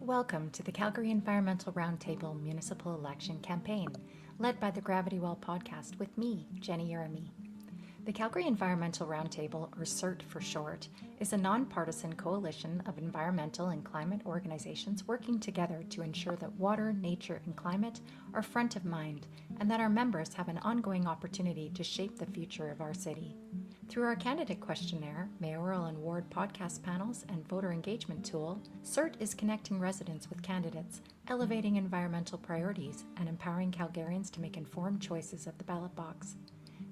Welcome to the Calgary Environmental Roundtable Municipal Election Campaign, led by the Gravity Well podcast with me, Jenny Yeremy. The Calgary Environmental Roundtable, or CERT for short, is a nonpartisan coalition of environmental and climate organizations working together to ensure that water, nature, and climate are front of mind, and that our members have an ongoing opportunity to shape the future of our city. Through our candidate questionnaire, mayoral and ward podcast panels, and voter engagement tool, CERT is connecting residents with candidates, elevating environmental priorities, and empowering Calgarians to make informed choices at the ballot box.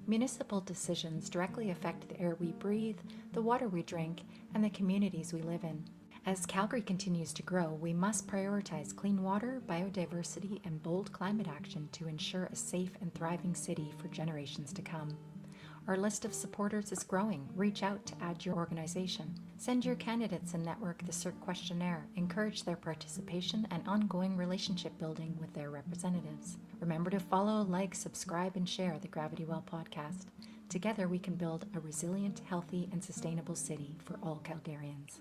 Municipal decisions directly affect the air we breathe, the water we drink, and the communities we live in. As Calgary continues to grow, we must prioritize clean water, biodiversity, and bold climate action to ensure a safe and thriving city for generations to come. Our list of supporters is growing. Reach out to add your organization. Send your candidates and network the CERT questionnaire. Encourage their participation and ongoing relationship building with their representatives. Remember to follow, like, subscribe, and share the Gravity Well podcast. Together we can build a resilient, healthy, and sustainable city for all Calgarians.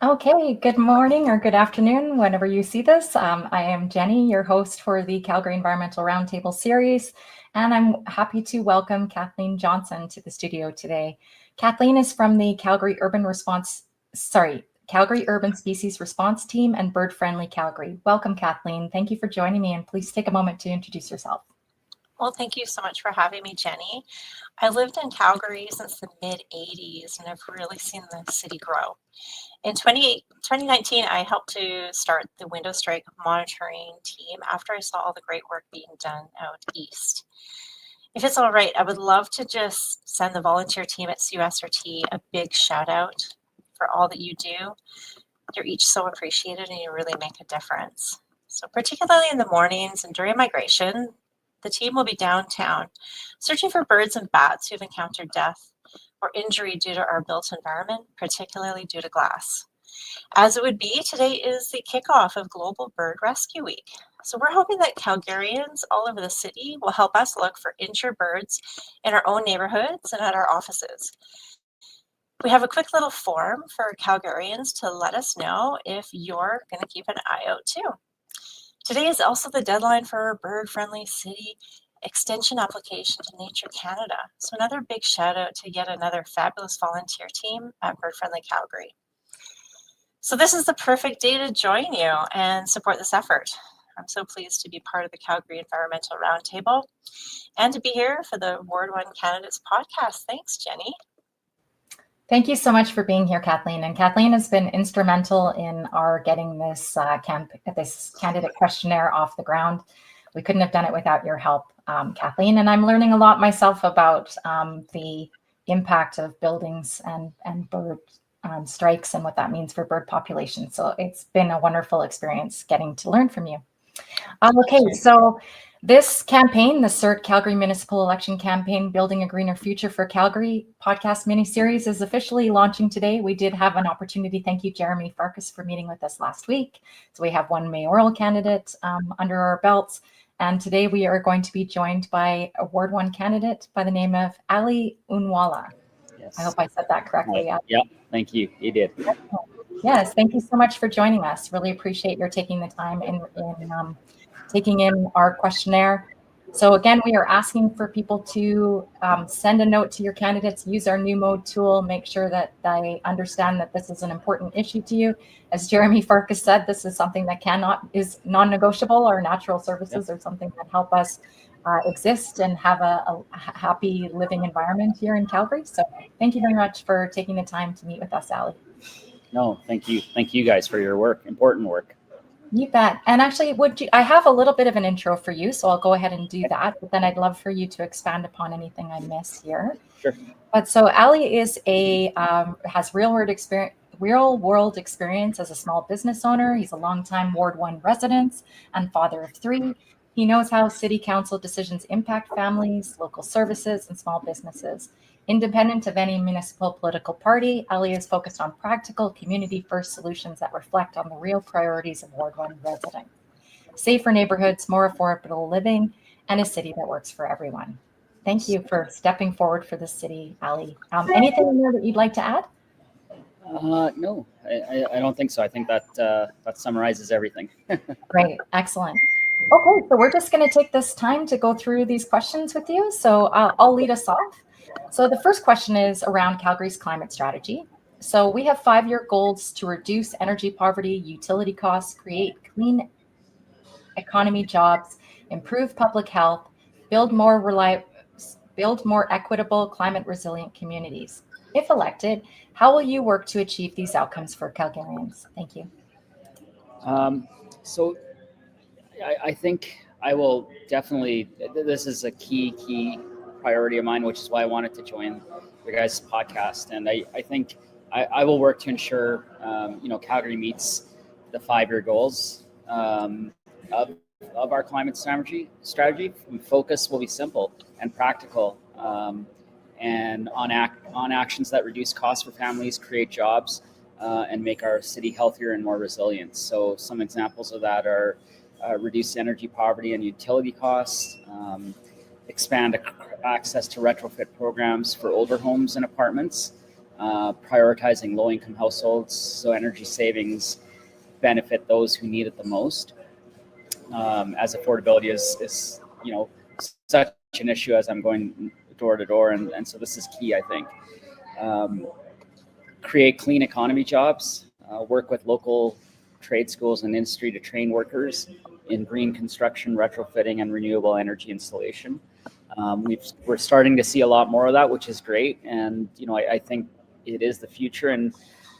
Okay, good morning or good afternoon, whenever you see this. I am Jenny, your host for the Calgary Environmental Roundtable series, and I'm happy to welcome Kathleen Johnson to the studio today. Kathleen is from the Calgary Urban Species Response Team and Bird Friendly Calgary. Welcome, Kathleen. Thank you for joining me, and please take a moment to introduce yourself. Well, thank you so much for having me, Jenny. I lived in Calgary since the mid-'80s, and I've really seen the city grow. In 2019, I helped to start the window strike monitoring team after I saw all the great work being done out east. If it's all right, I would love to just send the volunteer team at CUSRT a big shout out for all that you do. You're each so appreciated and you really make a difference. So particularly in the mornings and during migration, the team will be downtown searching for birds and bats who've encountered death or injury due to our built environment, particularly due to glass. As it would be, today is the kickoff of Global Bird Rescue Week. So we're hoping that Calgarians all over the city will help us look for injured birds in our own neighborhoods and at our offices. We have a quick little form for Calgarians to let us know if you're going to keep an eye out too. Today is also the deadline for our bird-friendly city extension application to Nature Canada. So another big shout out to yet another fabulous volunteer team at Bird Friendly Calgary. So this is the perfect day to join you and support this effort. I'm so pleased to be part of the Calgary Environmental Roundtable and to be here for the Ward 1 Candidates podcast. Thanks, Jenny. Thank you so much for being here, Kathleen. And Kathleen has been instrumental in our getting this candidate questionnaire off the ground. We couldn't have done it without your help, Kathleen. And I'm learning a lot myself about the impact of buildings and bird strikes and what that means for bird populations. So it's been a wonderful experience getting to learn from you. Okay, so this campaign, the CERT Calgary Municipal Election Campaign, Building a Greener Future for Calgary podcast mini-series is officially launching today. We did have an opportunity. Thank you, Jeremy Farkas, for meeting with us last week. So we have one mayoral candidate under our belts. And today we are going to be joined by a Ward 1 candidate by the name of Ali Oonwala. Yes. I hope I said that correctly. Yeah, thank you. You did. Yes, thank you so much for joining us. Really appreciate your taking the time in taking in our questionnaire. So again, we are asking for people to send a note to your candidates, use our new mode tool, make sure that they understand that this is an important issue to you. As Jeremy Farkas said, this is something that is non-negotiable. Our natural services are something that help us exist and have a happy living environment here in Calgary. So thank you very much for taking the time to meet with us, Ali. No, thank you. Thank you guys for your work, important work. You bet. And actually, I have a little bit of an intro for you, so I'll go ahead and do that. But then I'd love for you to expand upon anything I miss here. Sure. But so Ali is has real world experience as a small business owner. He's a longtime Ward 1 resident and father of 3. He knows how city council decisions impact families, local services, and small businesses. Independent of any municipal political party, Ali is focused on practical, community-first solutions that reflect on the real priorities of Ward 1 residents. Safer neighborhoods, more affordable living, and a city that works for everyone. Thank you for stepping forward for the city, Ali. Anything in there that you'd like to add? No, I don't think so. I think that summarizes everything. Great, excellent. Okay, so we're just going to take this time to go through these questions with you. So I'll lead us off. So the first question is around Calgary's climate strategy. So we have 5-year goals to reduce energy poverty, utility costs, create clean economy jobs, improve public health, build more equitable, climate resilient communities. If elected, how will you work to achieve these outcomes for Calgarians? Thank you. So I think I will definitely, this is a key priority of mine, which is why I wanted to join your guys' podcast. And I think I will work to ensure, Calgary meets the 5-year goals of our climate strategy. Focus will be simple and practical, and on actions that reduce costs for families, create jobs, and make our city healthier and more resilient. So some examples of that are reduce energy poverty and utility costs, expand access to retrofit programs for older homes and apartments, prioritizing low-income households so energy savings benefit those who need it the most, as affordability is such an issue as I'm going door to door, and so this is key, I think. Create clean economy jobs, work with local trade schools and industry to train workers in green construction, retrofitting, and renewable energy installation. We're starting to see a lot more of that, which is great, and I think it is the future, and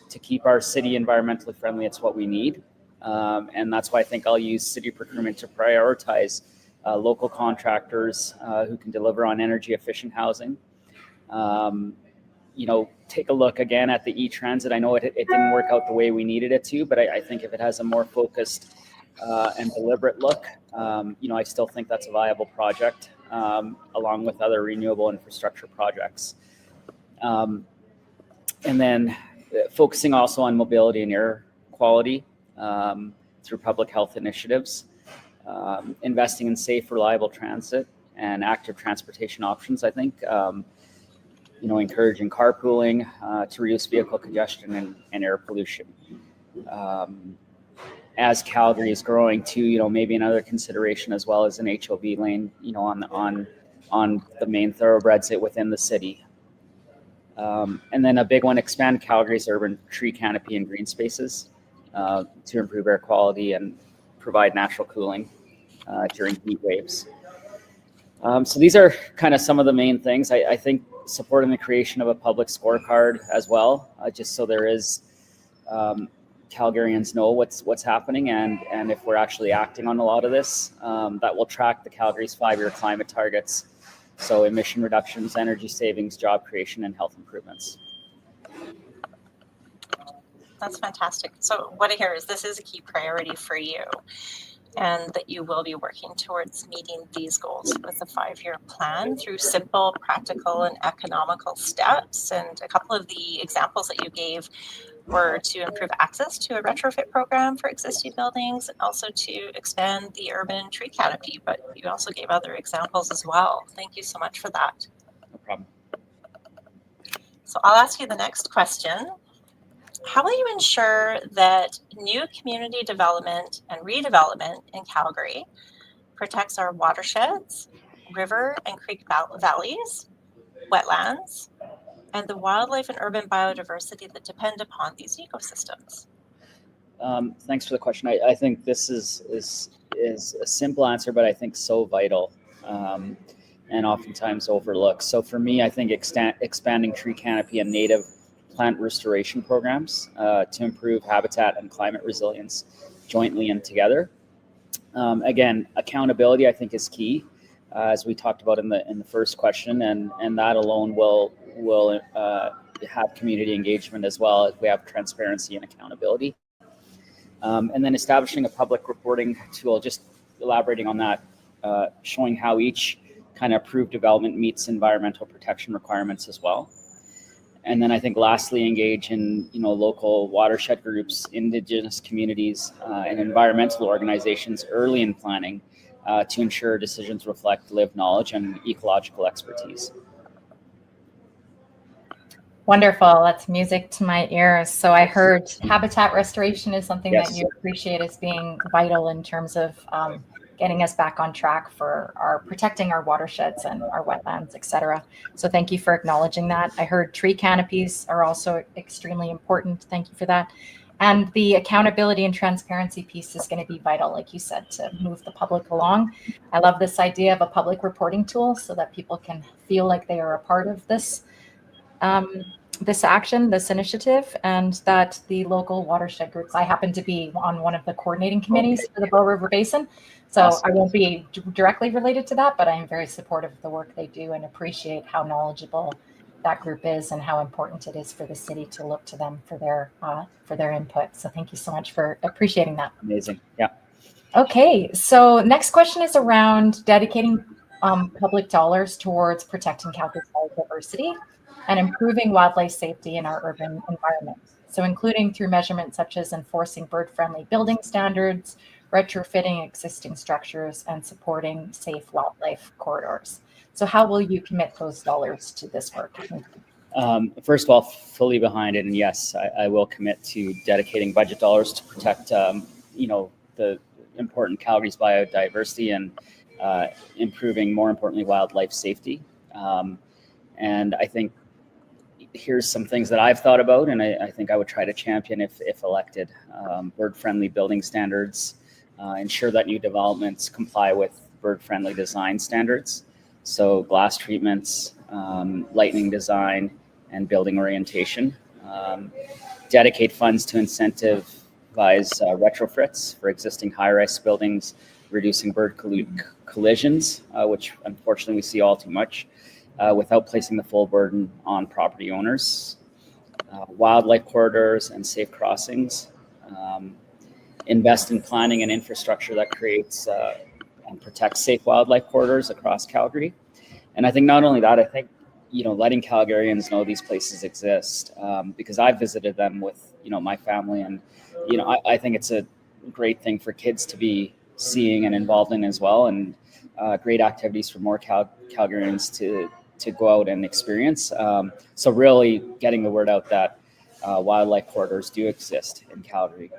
to keep our city environmentally friendly, it's what we need. And that's why I think I'll use city procurement to prioritize local contractors who can deliver on energy efficient housing. Take a look again at the e-transit. I know it didn't work out the way we needed it to, but I think if it has a more focused and deliberate look, I still think that's a viable project, along with other renewable infrastructure projects. And then focusing also on mobility and air quality through public health initiatives, investing in safe, reliable transit and active transportation options, I think. Encouraging carpooling to reduce vehicle congestion and air pollution. As Calgary is growing too, maybe another consideration as well as an HOV lane, on the main thoroughbreds within the city. And then a big one, expand Calgary's urban tree canopy and green spaces to improve air quality and provide natural cooling during heat waves. So these are kind of some of the main things. I think supporting the creation of a public scorecard as well, just so there is Calgarians know what's happening, and if we're actually acting on a lot of this, that will track the Calgary's 5-year climate targets. So emission reductions, energy savings, job creation, and health improvements. That's fantastic. So what I hear is this is a key priority for you, and that you will be working towards meeting these goals with a 5-year plan through simple, practical, and economical steps. And a couple of the examples that you gave were to improve access to a retrofit program for existing buildings, and also to expand the urban tree canopy. But you also gave other examples as well. Thank you so much for that. No problem. So I'll ask you the next question. How will you ensure that new community development and redevelopment in Calgary protects our watersheds, river and creek valleys, wetlands, and the wildlife and urban biodiversity that depend upon these ecosystems? Thanks for the question. I think this is a simple answer, but I think so vital, and oftentimes overlooked. So for me, I think expanding tree canopy and native plant restoration programs to improve habitat and climate resilience jointly and together. Again, accountability I think is key, as we talked about in the first question, and that alone will have community engagement as well as we have transparency and accountability. And then establishing a public reporting tool, just elaborating on that, showing how each kind of approved development meets environmental protection requirements as well. And then I think lastly, engage in local watershed groups, Indigenous communities, and environmental organizations early in planning to ensure decisions reflect lived knowledge and ecological expertise. Wonderful. That's music to my ears. So I heard habitat restoration is something Yes. that you appreciate as being vital in terms of getting us back on track for our protecting our watersheds and our wetlands, et cetera. So thank you for acknowledging that. I heard tree canopies are also extremely important. Thank you for that. And the accountability and transparency piece is going to be vital, like you said, to move the public along. I love this idea of a public reporting tool so that people can feel like they are a part of this this action, this initiative, and that the local watershed groups, I happen to be on one of the coordinating committees for the Bow River Basin. So Awesome. I won't be directly related to that, but I am very supportive of the work they do and appreciate how knowledgeable that group is and how important it is for the city to look to them for their input. So thank you so much for appreciating that. Amazing. Yeah. Okay, so next question is around dedicating public dollars towards protecting Calgary's biodiversity and improving wildlife safety in our urban environment. So including through measurements such as enforcing bird-friendly building standards, retrofitting existing structures, and supporting safe wildlife corridors. So how will you commit those dollars to this work? First of all, fully behind it, and yes, I will commit to dedicating budget dollars to protect, the important Calgary's biodiversity and improving, more importantly, wildlife safety. And I think here's some things that I've thought about, and I think I would try to champion if elected. Bird-friendly building standards, ensure that new developments comply with bird-friendly design standards. So glass treatments, lightning design, and building orientation. Dedicate funds to incentivize retrofits for existing high-rise buildings, reducing bird collisions, which unfortunately we see all too much, without placing the full burden on property owners. Wildlife corridors and safe crossings. Invest in planning and infrastructure that creates and protects safe wildlife corridors across Calgary. And I think not only that, I think, letting Calgarians know these places exist, because I've visited them with, my family, and, I think it's a great thing for kids to be seeing and involved in as well, and great activities for more Calgarians to go out and experience. So really getting the word out that wildlife corridors do exist in Calgary.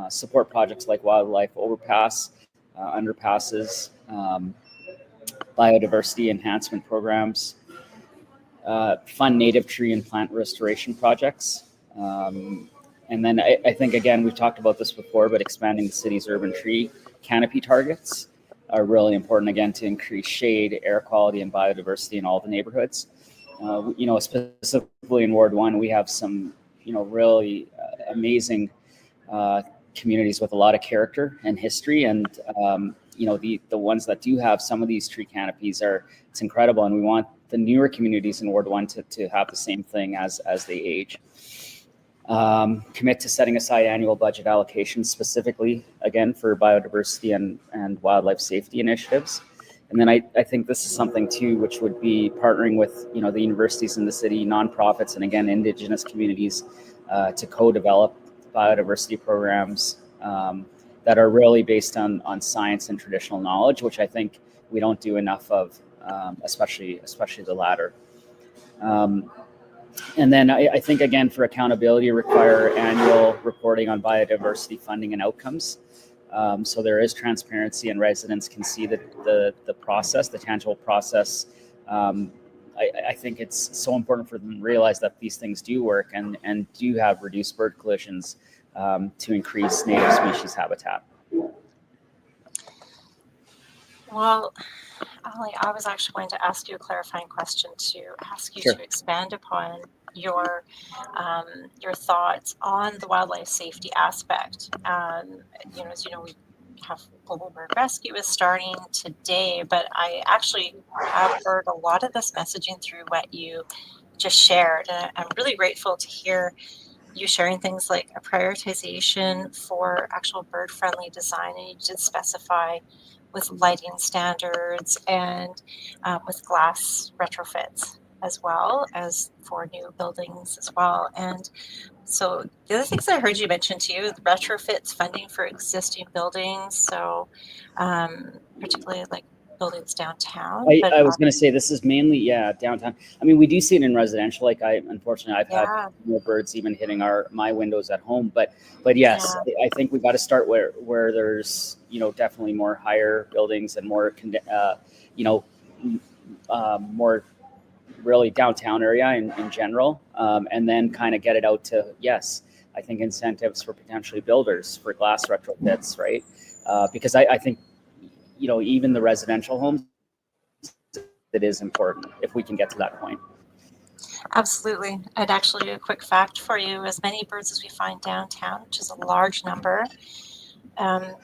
Support projects like wildlife overpass, underpasses, biodiversity enhancement programs, fund native tree and plant restoration projects. And then I think, again, we've talked about this before, but expanding the city's urban tree canopy targets are really important, again, to increase shade, air quality, and biodiversity in all the neighborhoods. Specifically in Ward 1, we have some, really amazing communities with a lot of character and history. And, the ones that do have some of these tree canopies it's incredible. And we want the newer communities in Ward 1 to have the same thing as they age. Commit to setting aside annual budget allocations specifically, again, for biodiversity and wildlife safety initiatives. And then I think this is something too, which would be partnering with, the universities in the city, nonprofits, and again, Indigenous communities to co-develop biodiversity programs that are really based on science and traditional knowledge, which I think we don't do enough of, especially the latter. And then I think, again, for accountability, require annual reporting on biodiversity funding and outcomes. So there is transparency and residents can see the process, the tangible process. I think it's so important for them to realize that these things do work and do have reduced bird collisions to increase native species habitat. Well, Ali, I was actually going to ask you a clarifying question to ask you to expand upon your thoughts on the wildlife safety aspect. As you know, we have Global Bird Rescue is starting today, but I actually have heard a lot of this messaging through what you just shared. And I'm really grateful to hear you sharing things like a prioritization for actual bird-friendly design, and you did specify with lighting standards and with glass retrofits, as well as for new buildings as well. And so the other things I heard you mention too, the retrofits, funding for existing buildings. So particularly like buildings downtown. I was going to say this is mainly downtown. I mean, we do see it in residential. Like unfortunately I've had more birds even hitting my windows at home. But yes, I think we got to start where there's definitely more higher buildings and more more really downtown area in general, and then kind of get it out to I think incentives for potentially builders for glass retrofits, right? Because I think even the residential homes, it is important if we can get to that point. Absolutely. And actually, a quick fact for you: as many birds as we find downtown, which is a large number,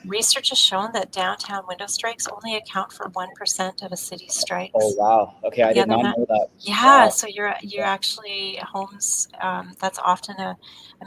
research has shown that downtown window strikes only account for 1% of a city's strikes. Oh wow! Okay, I did not know that. Yeah, wow. So you're actually homes. That's often a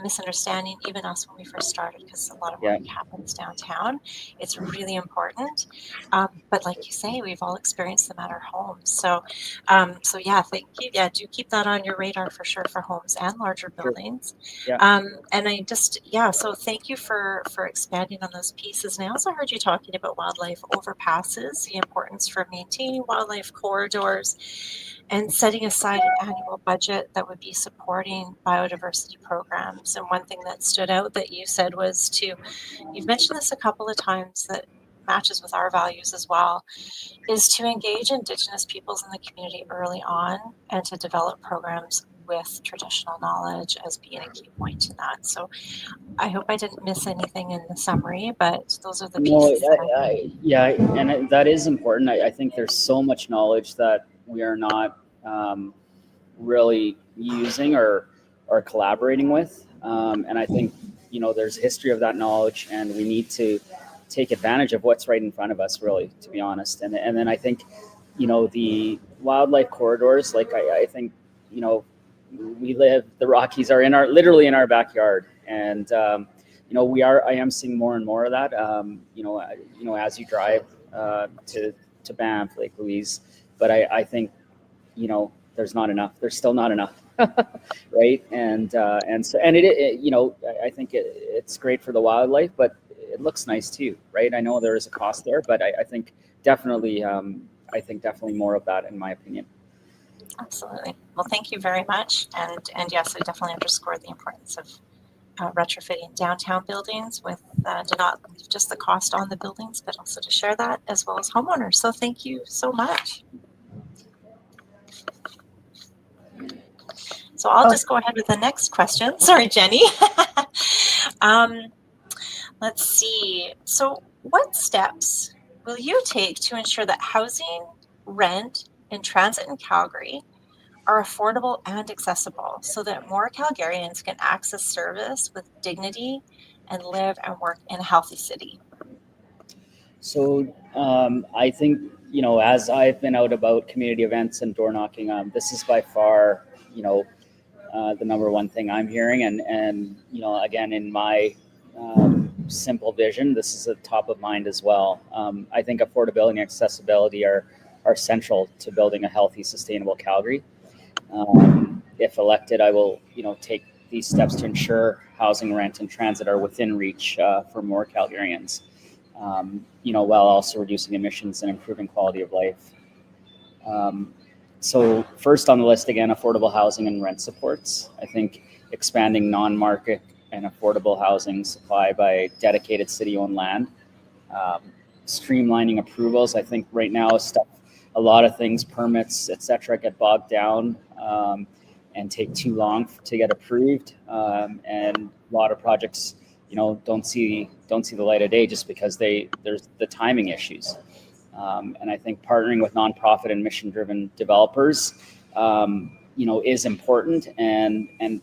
misunderstanding, even us when we first started, because a lot of work happens downtown. It's really important, but like you say, we've all experienced them at our homes. So thank you. Yeah, do keep that on your radar for sure for homes and larger buildings. Yeah. And I just so thank you for expanding on those pieces. And I also heard you talking about wildlife overpasses, the importance for maintaining wildlife corridors, and setting aside an annual budget that would be supporting biodiversity programs. And one thing that stood out that you said was you've mentioned this a couple of times that matches with our values as well, is to engage Indigenous peoples in the community early on and to develop programs with traditional knowledge as being a key point in that. So I hope I didn't miss anything in the summary, but those are the pieces. And that is important. I think there's so much knowledge that we are not really using or collaborating with. And I think, there's history of that knowledge, and we need to take advantage of what's right in front of us, really, to be honest. And then I think, the wildlife corridors, like I think, the Rockies are literally in our backyard. And, I am seeing more and more of that, as you drive to Banff, Lake Louise. But I think, there's not enough. There's still not enough, right? And I think it's great for the wildlife, but it looks nice too, right? I know there is a cost there, but I think definitely more of that, in my opinion. Absolutely. Well, thank you very much. And yes, I definitely underscore the importance of retrofitting downtown buildings with to not leave just the cost on the buildings, but also to share that as well as homeowners. So thank you so much. So I'll just go ahead with the next question. Sorry, Jenny. Let's see. So what steps will you take to ensure that housing, rent, and transit in Calgary are affordable and accessible so that more Calgarians can access service with dignity and live and work in a healthy city? So I think, as I've been out about community events and door knocking, this is by far, the number one thing I'm hearing. And again, in my simple vision, this is at top of mind as well. I think affordability and accessibility are central to building a healthy, sustainable Calgary. If elected, I will, take these steps to ensure housing, rent, and transit are within reach for more Calgarians, while also reducing emissions and improving quality of life. So first on the list, again, affordable housing and rent supports. I think expanding non-market and affordable housing supply by dedicated city-owned land, streamlining approvals. I think right now a lot of things, permits, etc., get bogged down and take too long to get approved, and a lot of projects, don't see the light of day just because there's the timing issues. And I think partnering with nonprofit and mission-driven developers, is important.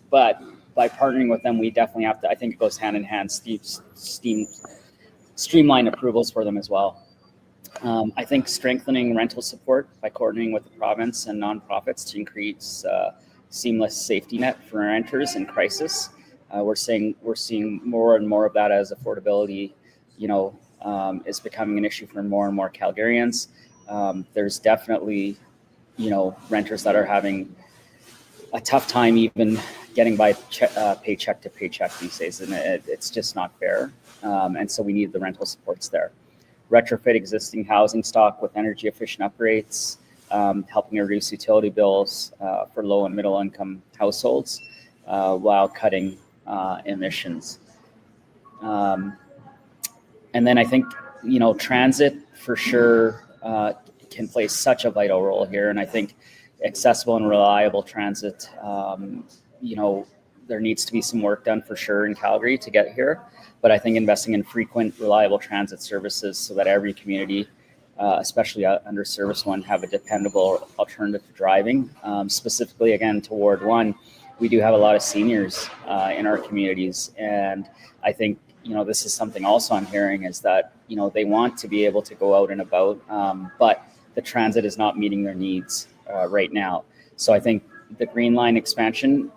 But by partnering with them, we definitely have to. I think it goes hand in hand. Streamline approvals for them as well. I think strengthening rental support by coordinating with the province and nonprofits to increase seamless safety net for renters in crisis. We're seeing more and more of that as affordability, is becoming an issue for more and more Calgarians. There's definitely, renters that are having a tough time even getting by paycheck to paycheck these days, and it's just not fair. And so we need the rental supports there. retrofit existing housing stock with energy efficient upgrades, helping reduce utility bills for low and middle income households while cutting emissions. And then I think, transit for sure can play such a vital role here. And I think accessible and reliable transit, there needs to be some work done for sure in Calgary to get here. But I think investing in frequent, reliable transit services so that every community, especially underserviced one, have a dependable alternative to driving. Specifically, again, to Ward 1, we do have a lot of seniors in our communities. And I think, this is something also I'm hearing is that, they want to be able to go out and about, but the transit is not meeting their needs right now. So I think the Green Line expansion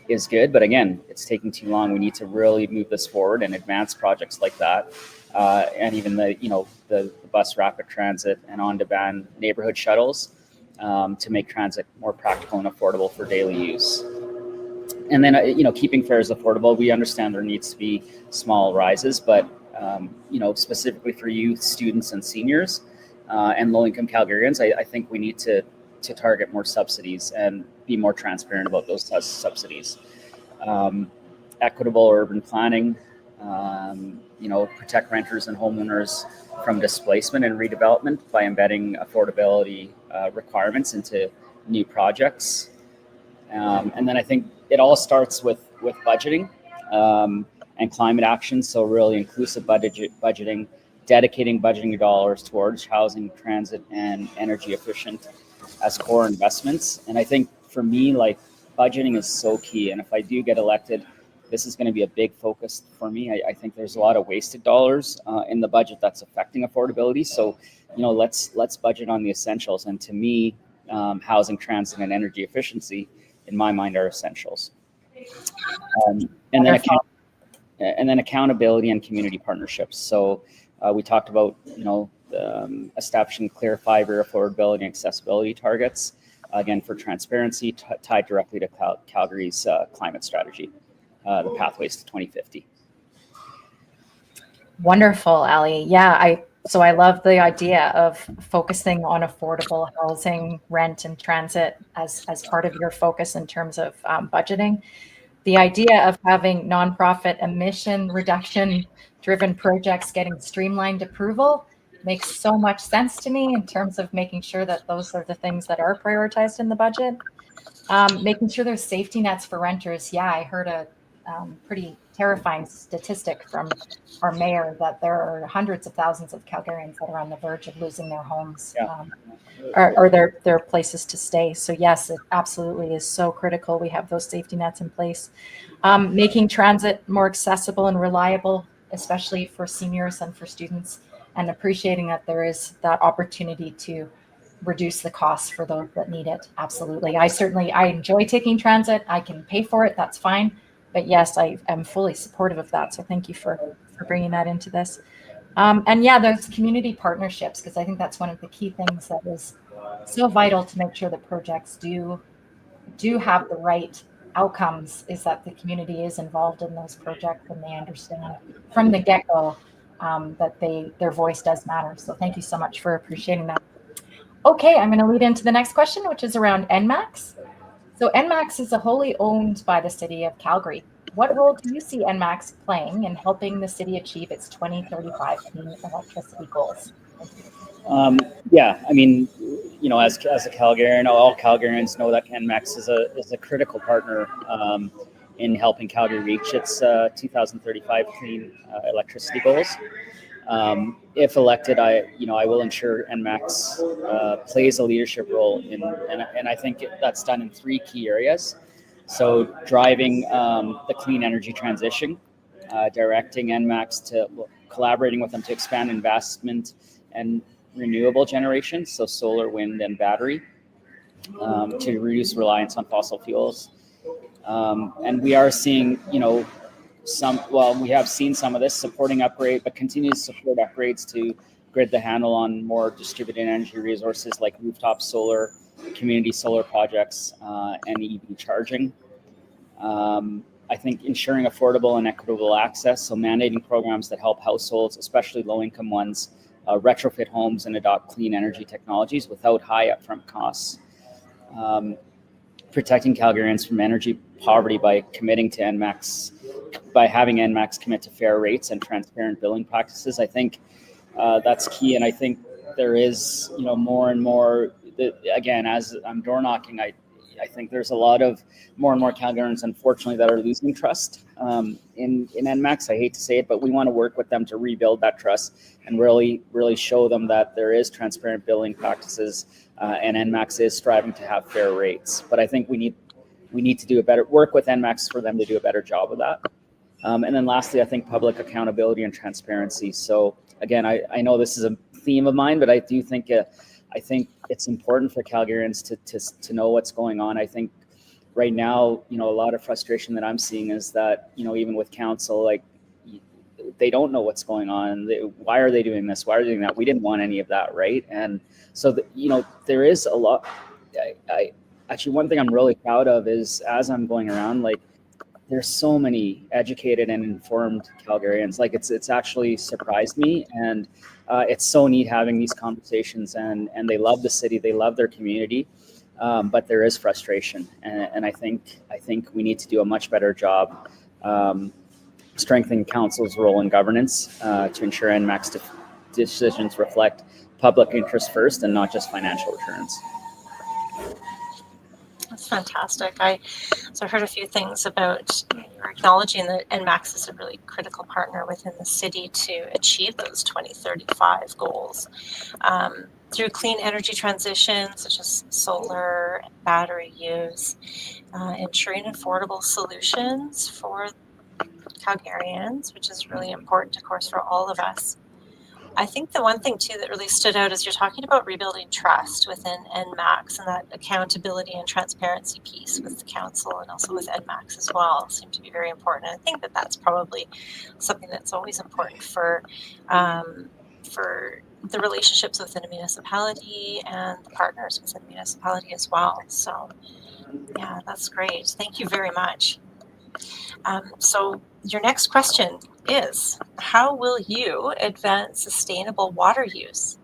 is good, but again, it's taking too long. We need to really move this forward and advance projects like that. And even the bus rapid transit and on-demand neighborhood shuttles to make transit more practical and affordable for daily use. And then, keeping fares affordable, we understand there needs to be small rises, but, specifically for youth, students, and seniors and low-income Calgarians, I think we need to target more subsidies and be more transparent about those subsidies. Equitable urban planning, protect renters and homeowners from displacement and redevelopment by embedding affordability requirements into new projects. And then I think it all starts with budgeting and climate action. So really inclusive budgeting, dedicating budgeting dollars towards housing, transit, and energy efficient as core investments. And I think for me, budgeting is so key. And if I do get elected, this is going to be a big focus for me. I think there's a lot of wasted dollars in the budget that's affecting affordability. So, let's budget on the essentials. And to me, housing, transit, and energy efficiency, in my mind, are essentials. And then accountability and community partnerships. So we talked about, establishing clear 5-year affordability and accessibility targets, again, for transparency, tied directly to Calgary's climate strategy, the pathways to 2050. Wonderful, Ali. Yeah, I love the idea of focusing on affordable housing, rent, and transit as part of your focus in terms of budgeting. The idea of having nonprofit emission reduction driven projects getting streamlined approval makes so much sense to me in terms of making sure that those are the things that are prioritized in the budget. Making sure there's safety nets for renters. Yeah, I heard a pretty terrifying statistic from our mayor that there are hundreds of thousands of Calgarians that are on the verge of losing their homes or their places to stay. So yes, it absolutely is so critical we have those safety nets in place. Making transit more accessible and reliable, especially for seniors and for students, and appreciating that there is that opportunity to reduce the costs for those that need it. Absolutely. I enjoy taking transit. I can pay for it. That's fine. But yes, I am fully supportive of that. So thank you for bringing that into this. And yeah, there's community partnerships, because I think that's one of the key things that is so vital to make sure that projects do have the right outcomes, is that the community is involved in those projects and they understand from the get-go that their voice does matter. So thank you so much for appreciating that. Okay, I'm going to lead into the next question, which is around NMAX. So NMAX is wholly owned by the City of Calgary. What role do you see NMAX playing in helping the city achieve its 2035 clean electricity goals? Yeah, I mean, as a Calgarian, all Calgarians know that NMAX is a critical partner in helping Calgary reach its 2035 clean electricity goals. If elected, I will ensure NMAX plays a leadership role and I think that's done in 3 key areas. So driving the clean energy transition, directing NMAX to collaborating with them to expand investment and renewable generation, so solar, wind, and battery, to reduce reliance on fossil fuels. And we are seeing, we have seen some of this supporting upgrade, but continue to support upgrades to grid the handle on more distributed energy resources like rooftop solar, community solar projects, and EV charging. I think ensuring affordable and equitable access, so mandating programs that help households, especially low-income ones, retrofit homes and adopt clean energy technologies without high upfront costs. Protecting Calgarians from energy poverty by committing to NMAX, by having NMAX commit to fair rates and transparent billing practices. I think that's key, and I think there is, more and more. Again, as I'm door knocking, I think there's a lot of more and more Calgarians, unfortunately, that are losing trust in NMAX. I hate to say it, but we want to work with them to rebuild that trust and really show them that there is transparent billing practices, and NMAX is striving to have fair rates. But I think we need to do a better work with NMAX for them to do a better job of that. And then lastly, I think public accountability and transparency. So again, I know this is a theme of mine, but I do think I think it's important for Calgarians to know what's going on. I think right now, a lot of frustration that I'm seeing is that, even with council, like, they don't know what's going on. Why are they doing this? Why are they doing that? We didn't want any of that, right? And so, there is a lot. I actually, one thing I'm really proud of is, as I'm going around, like, there's so many educated and informed Calgarians. Like, it's actually surprised me, and it's so neat having these conversations. And they love the city, they love their community, but there is frustration, and I think we need to do a much better job strengthening council's role in governance to ensure NMAX decisions reflect public interest first and not just financial returns. That's fantastic. I heard a few things about you're acknowledging that NMAX is a really critical partner within the city to achieve those 2035 goals through clean energy transition, such as solar and battery use, ensuring affordable solutions for Calgarians, which is really important, of course, for all of us. I think the one thing, too, that really stood out is you're talking about rebuilding trust within NMAX, and that accountability and transparency piece with the council and also with NMAX as well seem to be very important. And I think that that's probably something that's always important for the relationships within a municipality and the partners within the municipality as well. So, yeah, that's great. Thank you very much. So your next question is, how will you advance sustainable water use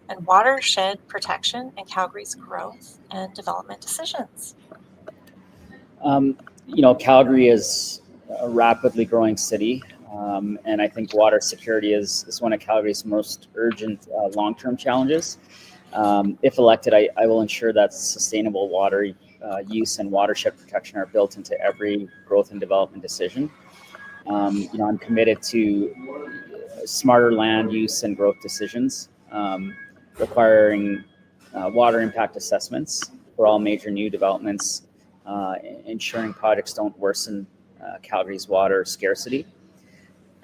and watershed protection in Calgary's growth and development decisions? Calgary is a rapidly growing city, and I think water security is one of Calgary's most urgent long-term challenges. If elected, I will ensure that sustainable water use and watershed protection are built into every growth and development decision. I'm committed to smarter land use and growth decisions, requiring water impact assessments for all major new developments, ensuring projects don't worsen Calgary's water scarcity,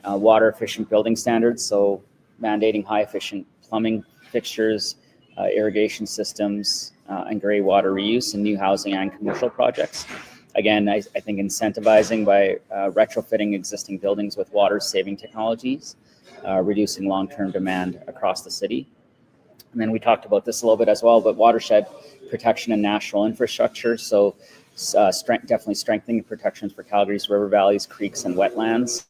water efficient building standards, so mandating high efficient plumbing fixtures, irrigation systems, and grey water reuse in new housing and commercial projects. Again, I think incentivizing by retrofitting existing buildings with water-saving technologies, reducing long-term demand across the city. And then we talked about this a little bit as well, but watershed protection and natural infrastructure. So definitely strengthening protections for Calgary's river valleys, creeks, and wetlands,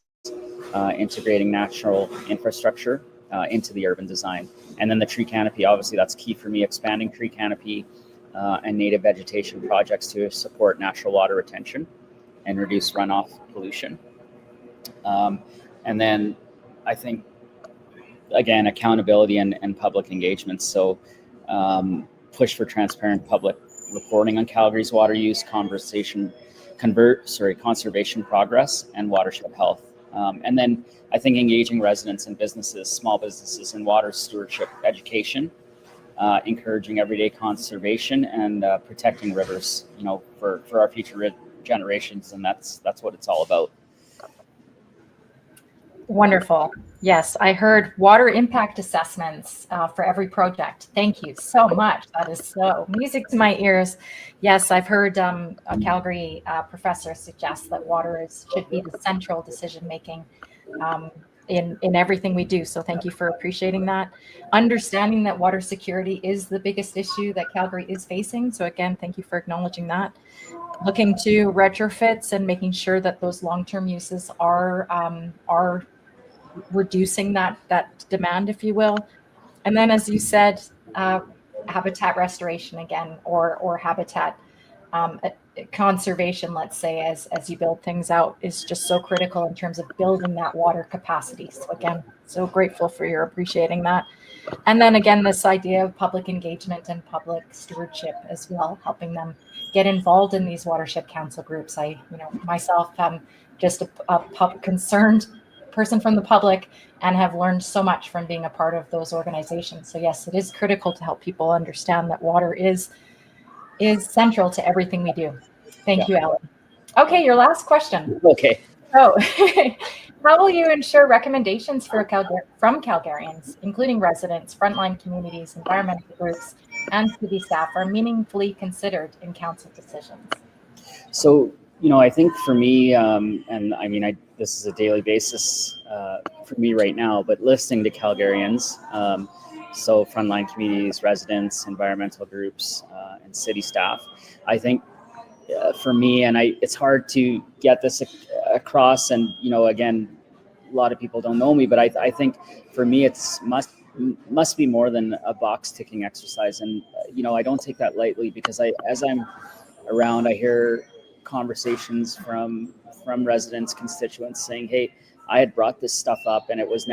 integrating natural infrastructure into the urban design. And then the tree canopy, obviously that's key for me, expanding tree canopy and native vegetation projects to support natural water retention and reduce runoff pollution. And then I think, again, accountability and public engagement. So push for transparent public reporting on Calgary's water use, conservation progress, and watershed health. And then I think engaging residents and businesses, small businesses in water stewardship education, encouraging everyday conservation and protecting rivers, for our future generations. And that's what it's all about. Wonderful. Yes, I heard water impact assessments for every project. Thank you so much. That is so music to my ears. Yes, I've heard a Calgary professor suggest that water should be the central decision-making in everything we do. So thank you for appreciating that. Understanding that water security is the biggest issue that Calgary is facing. So again, thank you for acknowledging that. Looking to retrofits and making sure that those long-term uses are reducing that demand, if you will. And then, as you said, habitat restoration again, or habitat conservation, let's say, as you build things out, is just so critical in terms of building that water capacity. So again, so grateful for your appreciating that. And then again, this idea of public engagement and public stewardship as well, helping them get involved in these watershed council groups. I, myself, just a concerned person from the public, and have learned so much from being a part of those organizations. So yes, it is critical to help people understand that water is central to everything we do. Thank you, Alan. Okay, your last question. Okay. So, how will you ensure recommendations from Calgarians, including residents, frontline communities, environmental groups, and city staff, are meaningfully considered in council decisions? So, I think for me, and I mean, this is a daily basis for me right now, but listening to Calgarians, so frontline communities, residents, environmental groups, and city staff, I think for me, and it's hard to get this across, and again, a lot of people don't know me, but I think for me it's must be more than a box ticking exercise, and I don't take that lightly, because as I'm around, I hear conversations from residents, constituents saying, hey, I had brought this stuff up and it was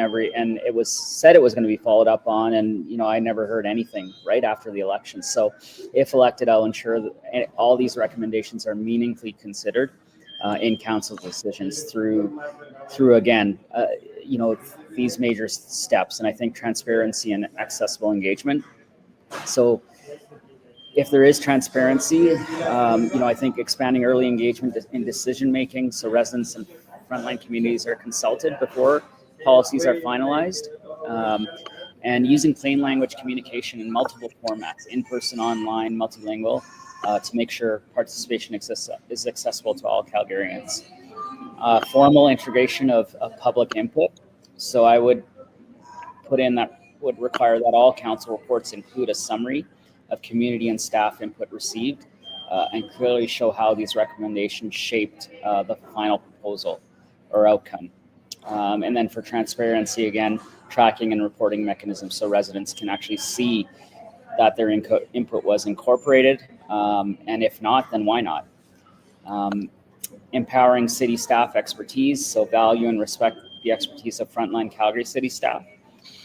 said it was going to be followed up on, and I never heard anything right after the election. So if elected, I'll ensure that all these recommendations are meaningfully considered in council decisions through again, these major steps. And I think transparency and accessible engagement. So if there is transparency, I think expanding early engagement in decision making, so residents and frontline communities are consulted before policies are finalized, and using plain language communication in multiple formats, in-person, online, multilingual, to make sure participation is accessible to all Calgarians. Formal integration of public input. So I would put in that would require that all council reports include a summary of community and staff input received, and clearly show how these recommendations shaped the final proposal or outcome. And then for transparency, again, tracking and reporting mechanisms so residents can actually see that their input was incorporated, and if not, then why not? Empowering city staff expertise, so value and respect the expertise of frontline Calgary city staff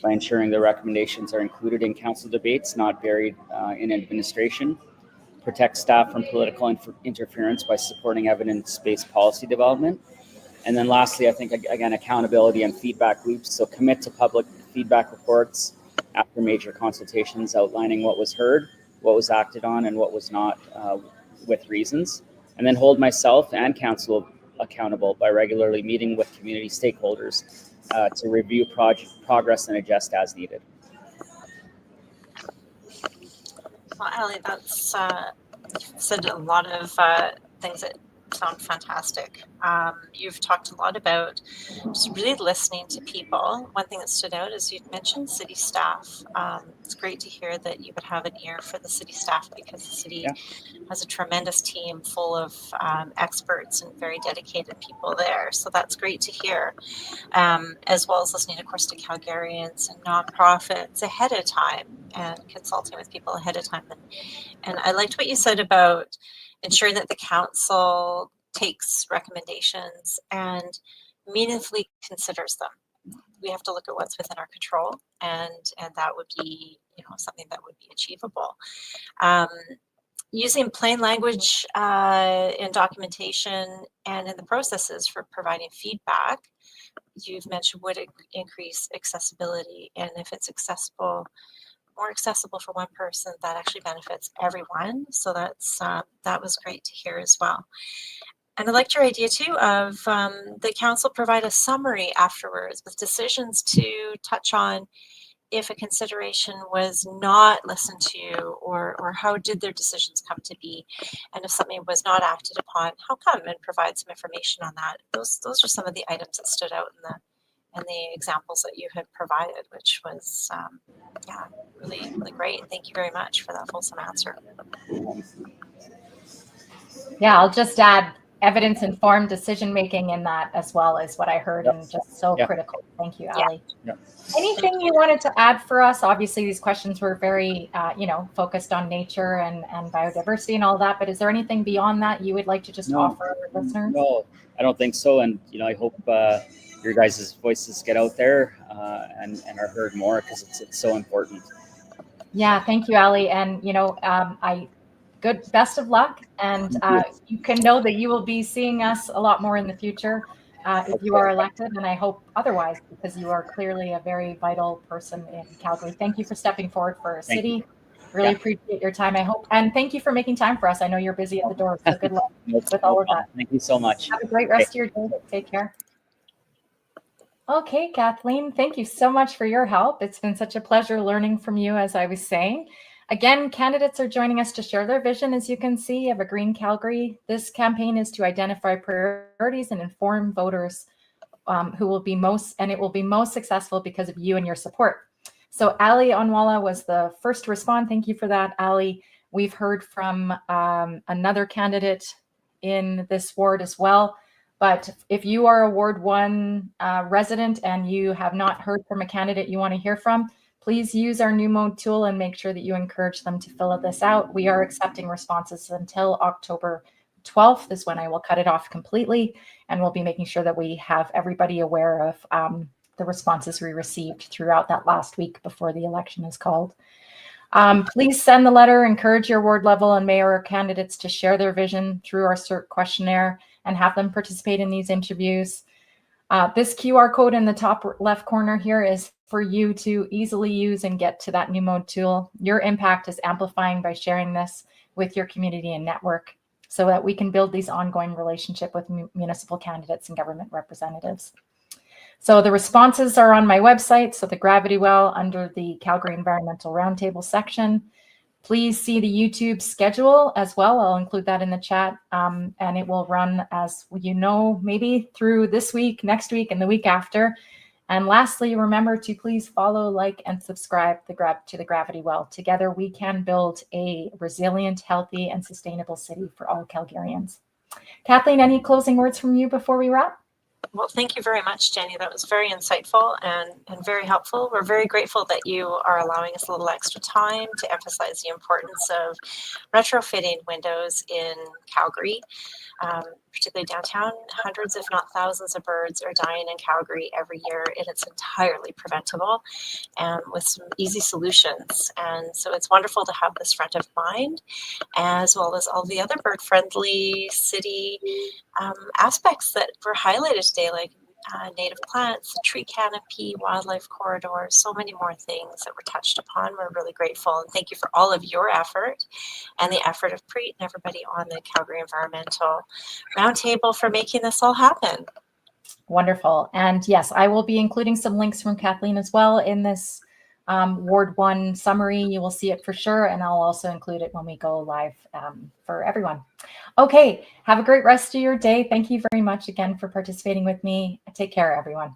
by ensuring the recommendations are included in council debates, not buried in administration. Protect staff from political interference by supporting evidence-based policy development. And then lastly, I think, again, accountability and feedback loops. So commit to public feedback reports after major consultations outlining what was heard, what was acted on, and what was not, with reasons. And then hold myself and council accountable by regularly meeting with community stakeholders to review progress and adjust as needed. Well, Ali, that's you've said a lot of things that sound fantastic. You've talked a lot about just really listening to people. One thing that stood out is you mentioned city staff. It's great to hear that you would have an ear for the city staff, because the city has a tremendous team full of experts and very dedicated people there. So that's great to hear, as well as listening, of course, to Calgarians and nonprofits ahead of time and consulting with people ahead of time. And I liked what you said about ensuring that the council takes recommendations and meaningfully considers them. We have to look at what's within our control, and that would be something that would be achievable. Using plain language in documentation and in the processes for providing feedback, you've mentioned would increase accessibility, and if it's more accessible for one person, that actually benefits everyone. So that was great to hear as well. And I liked your idea too of the council provide a summary afterwards with decisions to touch on if a consideration was not listened to, or how did their decisions come to be, and if something was not acted upon, how come, and provide some information on that. Those are some of the items that stood out and the examples that you had provided, which was really, really great. Thank you very much for that fulsome answer. Yeah, I'll just add evidence-informed decision-making in that as well is what I heard, Yep. and just so Yep. critical. Thank you, Ali. Yep. Anything you wanted to add for us? Obviously, these questions were very, focused on nature and biodiversity and all that, but is there anything beyond that you would like to just offer our listeners? No, I don't think so. And, I hope your guys' voices get out there and are heard more, because it's so important. Yeah, thank you, Ali. And, best of luck. And you can know that you will be seeing us a lot more in the future if you are elected. And I hope otherwise, because you are clearly a very vital person in Calgary. Thank you for stepping forward for our city. Really appreciate your time, I hope. And thank you for making time for us. I know you're busy at the door, so good luck with all of that. Thank you so much. Have a great rest of your day. Take care. Okay, Kathleen, thank you so much for your help. It's been such a pleasure learning from you, as I was saying. Again, candidates are joining us to share their vision, as you can see, of a green Calgary. This campaign is to identify priorities and inform voters who will be most successful because of you and your support. So Ali Oonwala was the first to respond. Thank you for that, Ali. We've heard from another candidate in this ward as well. But if you are a Ward 1 resident and you have not heard from a candidate you want to hear from, please use our new mode tool and make sure that you encourage them to fill this out. We are accepting responses until October 12th is when I will cut it off completely, and we'll be making sure that we have everybody aware of the responses we received throughout that last week before the election is called. Please send the letter, encourage your ward level and mayor candidates to share their vision through our CERT questionnaire and have them participate in these interviews. This QR code in the top left corner here is for you to easily use and get to that new mode tool. Your impact is amplifying by sharing this with your community and network so that we can build these ongoing relationship with municipal candidates and government representatives. So the responses are on my website. So the Gravity Well under the Calgary Environmental Roundtable section. Please see the YouTube schedule as well. I'll include that in the chat, and it will run, as you know, maybe through this week, next week, and the week after. And lastly, remember to please follow, like, and subscribe to the Gravity Well. Together, we can build a resilient, healthy, and sustainable city for all Calgarians. Kathleen, any closing words from you before we wrap? Well, thank you very much, Jenny. That was very insightful and very helpful. We're very grateful that you are allowing us a little extra time to emphasize the importance of retrofitting windows in Calgary, particularly downtown. Hundreds, if not thousands, of birds are dying in Calgary every year, and it's entirely preventable and with some easy solutions. And so it's wonderful to have this front of mind, as well as all the other bird-friendly city aspects that were highlighted today, like native plants, tree canopy, wildlife corridors, so many more things that were touched upon. We're really grateful, and thank you for all of your effort and the effort of Preet and everybody on the Calgary Environmental Roundtable for making this all happen. Wonderful. And yes, I will be including some links from Kathleen as well in this Ward 1 summary. You will see it for sure, and I'll also include it when we go live for everyone. Okay, have a great rest of your day. Thank you very much again for participating with me. Take care, everyone.